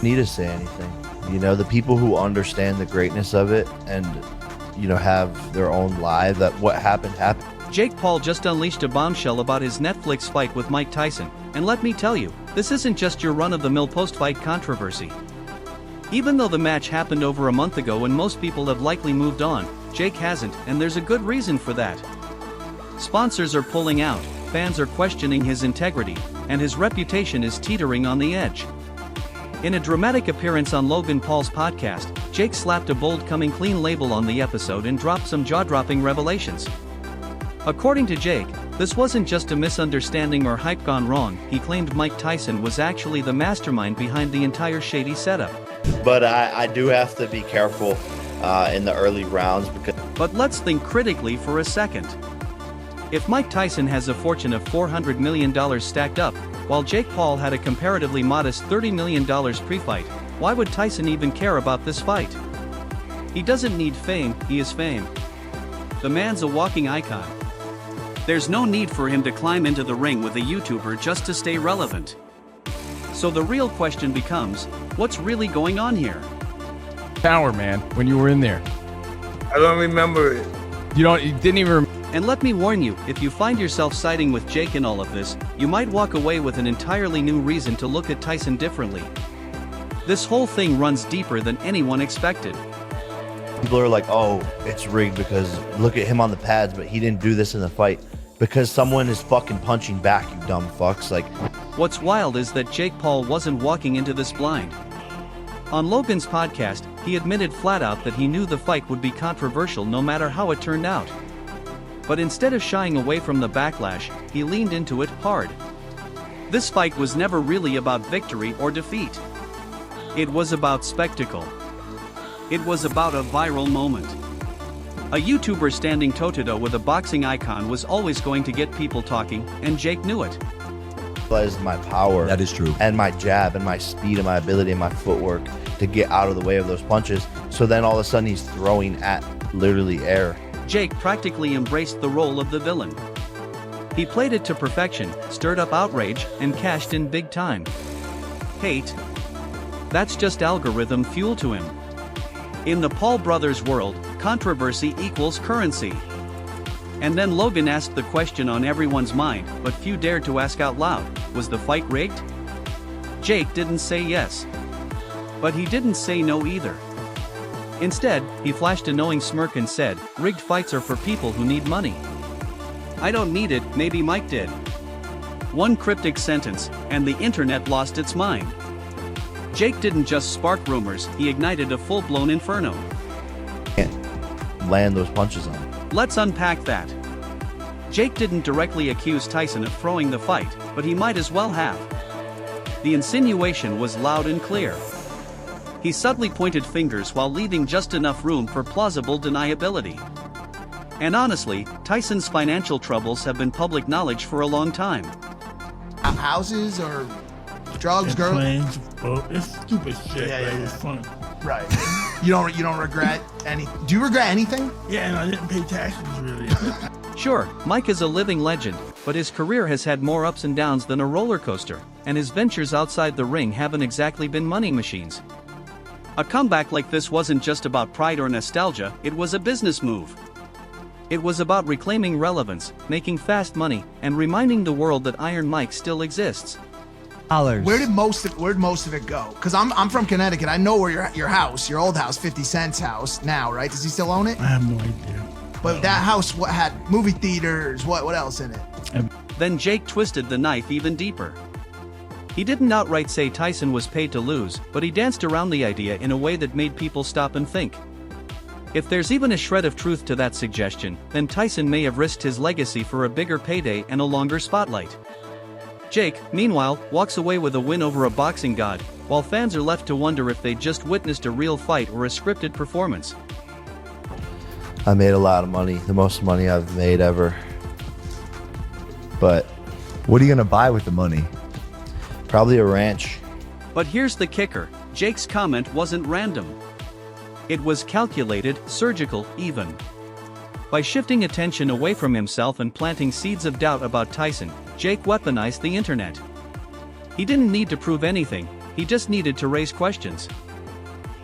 Need to say anything. You know, the people who understand the greatness of it and, you know, have their own life, that what happened happened. Jake Paul just unleashed a bombshell about his Netflix fight with Mike Tyson, and let me tell you, this isn't just your run-of-the-mill post-fight controversy. Even though the match happened over a month ago and most people have likely moved on, Jake hasn't, and there's a good reason for that. Sponsors are pulling out, fans are questioning his integrity, and his reputation is teetering on the edge. In a dramatic appearance on Logan Paul's podcast, Jake slapped a bold "coming clean" label on the episode and dropped some jaw-dropping revelations. According to Jake, this wasn't just a misunderstanding or hype gone wrong. He claimed Mike Tyson was actually the mastermind behind the entire shady setup. But I do have to be careful in the early rounds because. But let's think critically for a second. If Mike Tyson has a fortune of $400 million stacked up, while Jake Paul had a comparatively modest $30 million pre-fight, why would Tyson even care about this fight? He doesn't need fame, he is fame. The man's a walking icon. There's no need for him to climb into the ring with a YouTuber just to stay relevant. So the real question becomes, what's really going on here? Power, man, when you were in there. I don't remember it. You didn't even And let me warn you, if you find yourself siding with Jake in all of this, you might walk away with an entirely new reason to look at Tyson differently. This whole thing runs deeper than anyone expected. People are like, oh, it's rigged because look at him on the pads, but he didn't do this in the fight. Because someone is fucking punching back, you dumb fucks. Like, what's wild is that Jake Paul wasn't walking into this blind. On Logan's podcast, he admitted flat out that he knew the fight would be controversial no matter how it turned out. But instead of shying away from the backlash, he leaned into it hard. This fight was never really about victory or defeat. It was about spectacle. It was about a viral moment. A YouTuber standing toe-to-toe with a boxing icon was always going to get people talking, and Jake knew it. is my power. That is true. And my jab and my speed and my ability and my footwork to get out of the way of those punches. So then all of a sudden he's throwing at literally air. Jake practically embraced the role of the villain. He played it to perfection, stirred up outrage, and cashed in big time. Hate? That's just algorithm fuel to him. In the Paul brothers world, controversy equals currency. And then Logan asked the question on everyone's mind, but few dared to ask out loud, was the fight rigged? Jake didn't say yes. But he didn't say no either. Instead, he flashed a knowing smirk and said, rigged fights are for people who need money. I don't need it, maybe Mike did. One cryptic sentence, and the internet lost its mind. Jake didn't just spark rumors, he ignited a full-blown inferno. Can't land those punches on him. Let's unpack that. Jake didn't directly accuse Tyson of throwing the fight, but he might as well have. The insinuation was loud and clear. He subtly pointed fingers while leaving just enough room for plausible deniability. And honestly, Tyson's financial troubles have been public knowledge for a long time. Houses or drugs, girls? Planes, it's stupid shit, Yeah, but yeah, it was yeah. fun. Right. You don't regret any? Do you regret anything? Yeah, and I didn't pay taxes really. Sure, Mike is a living legend, but his career has had more ups and downs than a roller coaster, and his ventures outside the ring haven't exactly been money machines. A comeback like this wasn't just about pride or nostalgia, it was a business move. It was about reclaiming relevance, making fast money, and reminding the world that Iron Mike still exists. Where'd most of it go? Because I'm from Connecticut. I know where your house, your old house, 50 Cent's house now, right? Does he still own it? I have no idea. But that house, what had movie theaters? What else in it? Then Jake twisted the knife even deeper. He didn't outright say Tyson was paid to lose, but he danced around the idea in a way that made people stop and think. If there's even a shred of truth to that suggestion, then Tyson may have risked his legacy for a bigger payday and a longer spotlight. Jake, meanwhile, walks away with a win over a boxing god, while fans are left to wonder if they just witnessed a real fight or a scripted performance. I made a lot of money, the most money I've made ever. But What are you gonna buy with the money? probably a ranch. But here's the kicker, Jake's comment wasn't random. It was calculated, surgical, even. By shifting attention away from himself and planting seeds of doubt about Tyson, Jake weaponized the internet. He didn't need to prove anything, he just needed to raise questions.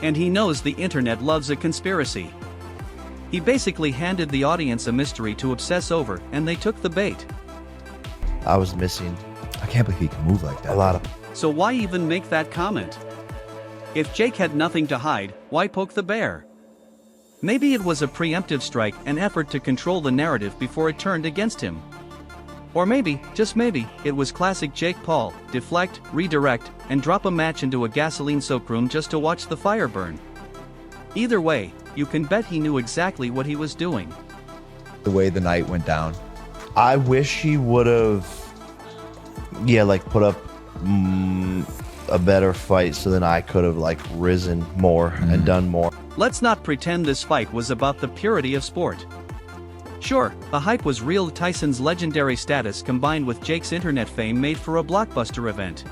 And he knows the internet loves a conspiracy. He basically handed the audience a mystery to obsess over, and they took the bait. I was missing I can't believe he can move like that. a lot of. So why even make that comment? If Jake had nothing to hide, why poke the bear? Maybe it was a preemptive strike, an effort to control the narrative before it turned against him. Or maybe, just maybe, it was classic Jake Paul, deflect, redirect, and drop a match into a gasoline-soaked room just to watch the fire burn. Either way, you can bet he knew exactly what he was doing. The way the night went down. I wish he would have, like put up a better fight, so then I could have like risen more and done more. Let's not pretend this fight was about the purity of sport. Sure, the hype was real. Tyson's legendary status combined with Jake's internet fame made for a blockbuster event.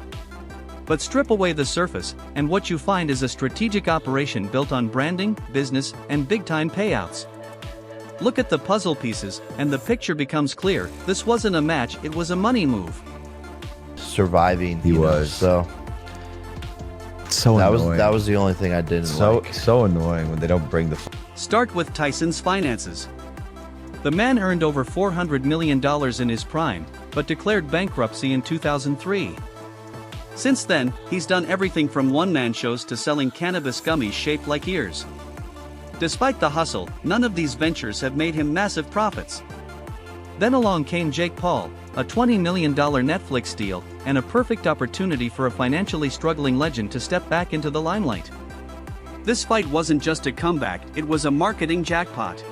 But strip away the surface, and what you find is a strategic operation built on branding, business, and big-time payouts. Look at the puzzle pieces, and the picture becomes clear. This wasn't a match, it was a money move. Surviving, He you know, was. so So annoying. that was the only thing I didn't like. So annoying when they don't bring the. Start with Tyson's finances. The man earned over $400 million in his prime, but declared bankruptcy in 2003. Since then, he's done everything from one-man shows to selling cannabis gummies shaped like ears. Despite the hustle, none of these ventures have made him massive profits. Then along came Jake Paul, a $20 million Netflix deal, and a perfect opportunity for a financially struggling legend to step back into the limelight. This fight wasn't just a comeback, it was a marketing jackpot.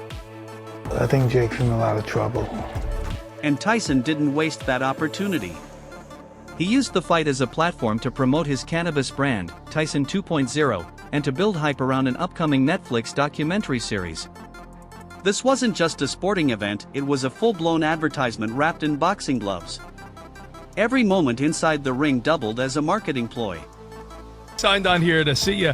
I think Jake's in a lot of trouble. And Tyson didn't waste that opportunity. He used the fight as a platform to promote his cannabis brand, Tyson 2.0, and to build hype around an upcoming Netflix documentary series. This wasn't just a sporting event, it was a full-blown advertisement wrapped in boxing gloves. Every moment inside the ring doubled as a marketing ploy. Signed on here to see you.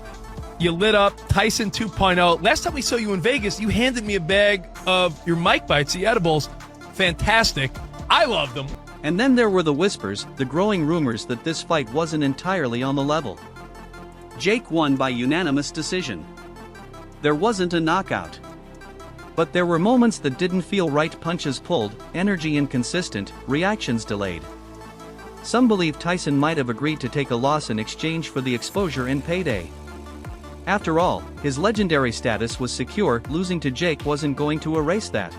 You lit up Tyson 2.0. Last time we saw you in Vegas, you handed me a bag of your Mike Bites, the edibles. Fantastic. I love them. And then there were the whispers, the growing rumors that this fight wasn't entirely on the level. Jake won by unanimous decision. There wasn't a knockout. But there were moments that didn't feel right: punches pulled, energy inconsistent, reactions delayed. Some believe Tyson might have agreed to take a loss in exchange for the exposure and payday. After all, his legendary status was secure. Losing to Jake wasn't going to erase that.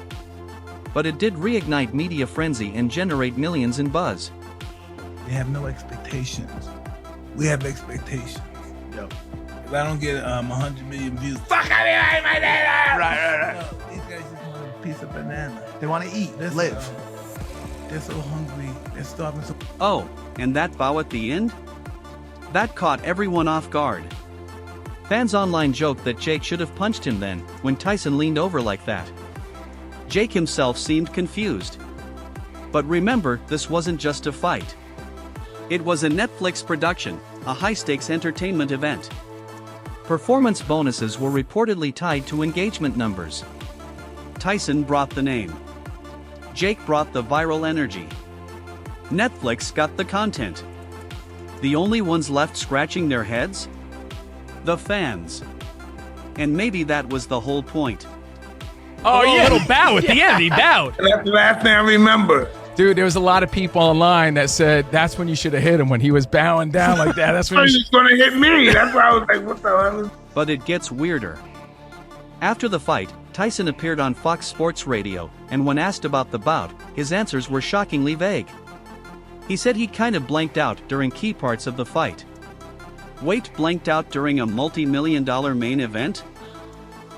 But it did reignite media frenzy and generate millions in buzz. They have no expectations. We have expectations. Yep. If I don't get 100 million views, fuck out of here, my data! Right. No, these guys just want a piece of banana. They want to eat, Listen, live. They're so hungry. They're starving. So Oh, and that bow at the end? That caught everyone off guard. Fans online joked that Jake should have punched him then, when Tyson leaned over like that. Jake himself seemed confused. But remember, this wasn't just a fight. It was a Netflix production, a high-stakes entertainment event. Performance bonuses were reportedly tied to engagement numbers. Tyson brought the name. Jake brought the viral energy. Netflix got the content. The only ones left scratching their heads? The fans. And maybe that was the whole point. Oh, yeah. A little bow at the end. He bowed. That's the last thing I remember. Dude, there was a lot of people online that said that's when you should have hit him, when he was bowing down like that. That's when Oh, you he's gonna hit me. That's why I was like, what the hell? But it gets weirder. After the fight, Tyson appeared on Fox Sports Radio, and when asked about the bout, his answers were shockingly vague. He said he kind of blanked out during key parts of the fight. Wait, blanked out during a multi-million-dollar main event?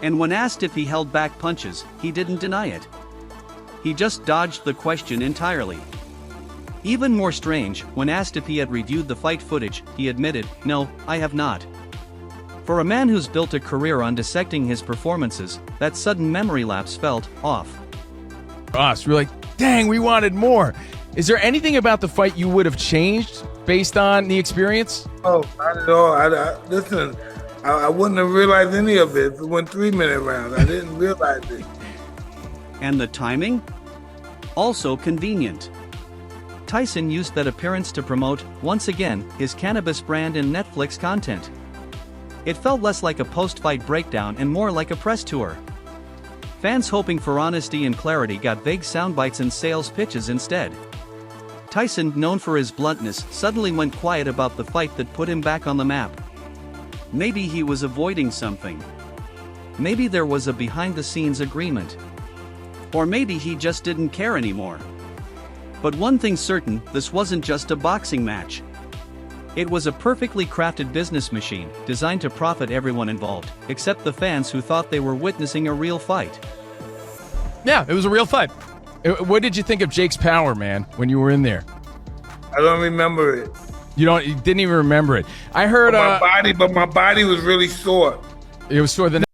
And when asked if he held back punches, he didn't deny it. He just dodged the question entirely. Even more strange, when asked if he had reviewed the fight footage, he admitted, "No, I have not." For a man who's built a career on dissecting his performances, that sudden memory lapse felt off. us. We're like, dang, we wanted more. Is there anything about the fight you would have changed based on the experience? Oh, not at all. Listen, I wouldn't have realized any of it if it went 3-minute rounds. I didn't realize it. And the timing? Also convenient. Tyson used that appearance to promote, once again, his cannabis brand in Netflix content. It felt less like a post-fight breakdown and more like a press tour. Fans hoping for honesty and clarity got vague soundbites and sales pitches instead. Tyson, known for his bluntness, suddenly went quiet about the fight that put him back on the map. Maybe he was avoiding something. Maybe there was a behind-the-scenes agreement. Or maybe he just didn't care anymore. But one thing's certain, this wasn't just a boxing match. It was a perfectly crafted business machine, designed to profit everyone involved, except the fans who thought they were witnessing a real fight. Yeah, it was a real fight. What did you think of Jake's power, man, when you were in there? I don't remember it. You didn't even remember it. I heard But my body was really sore. It was sore the